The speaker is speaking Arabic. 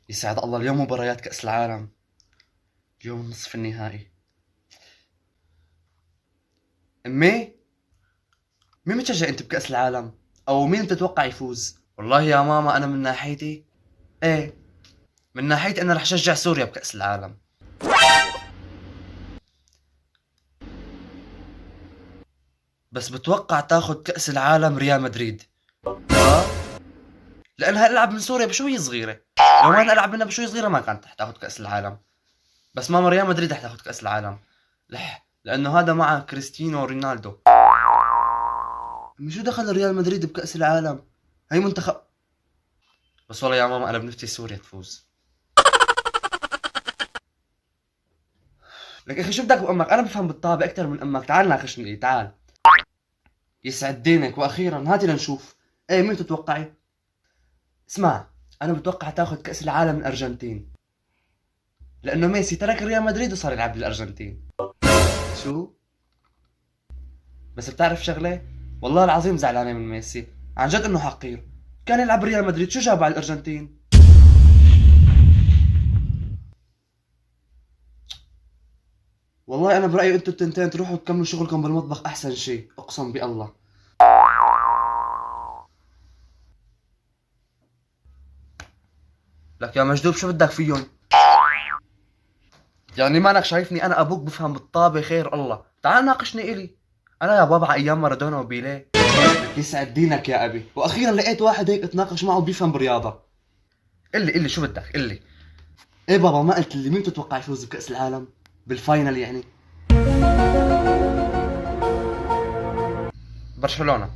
يسعد الله. اليوم مباريات كأس العالم، اليوم النصف النهائي. امي، مين بتشجع انت بكأس العالم؟ او مين بتتوقع يفوز؟ والله يا ماما انا من ناحيتي، ايه، من ناحيتي انا رح اشجع سوريا بكأس العالم. بس بتوقع تاخذ كأس العالم ريال مدريد. اه، لانها العب من سوريا بشوي صغيرة. لو ما العب منها بشوي صغيرة ما كانت رح تاخذ كأس العالم. بس ماما ريال مدريد رح تاخذ كأس العالم. لانه هذا مع كريستيانو رونالدو. شو دخل ريال مدريد بكأس العالم؟ هي منتخب. بس والله يا ماما انا بنفتي سوريا تفوز. لك اخي شو بدك بامك؟ انا بفهم بالطابة اكثر من امك. تعال ناقشني، تعال. يسعد دينك. واخيرا هاتي لنشوف. ايه، مين تتوقعي؟ اسمع، انا بتوقع تاخذ كأس العالم من الارجنتين، لانه ميسي ترك ريال مدريد وصار يلعب بالارجنتين. شو؟ بس بتعرف شغله؟ والله العظيم زعلانه من ميسي، عن جد انه حقير. كان يلعب بريال مدريد، شو جابه على الارجنتين؟ والله انا برايي انتوا التنتين تروحوا تكملوا شغلكم بالمطبخ احسن شيء، اقسم بالله. لك يا مجدوب شو بدك فيهم؟ يعني مانك شايفني انا ابوك بفهم بالطابة خير الله؟ تعال ناقشني الي. انا يا بابا على ايام مارادونا وبيليه. لك يسعد دينك يا ابي، واخيرا لقيت واحد هيك اتناقش معه بيفهم بالرياضة. قلي شو بدك قلي. ايه بابا، ما قلت لي مين تتوقع يفوز بكأس العالم؟ بالفاينل يعني. برشلونة.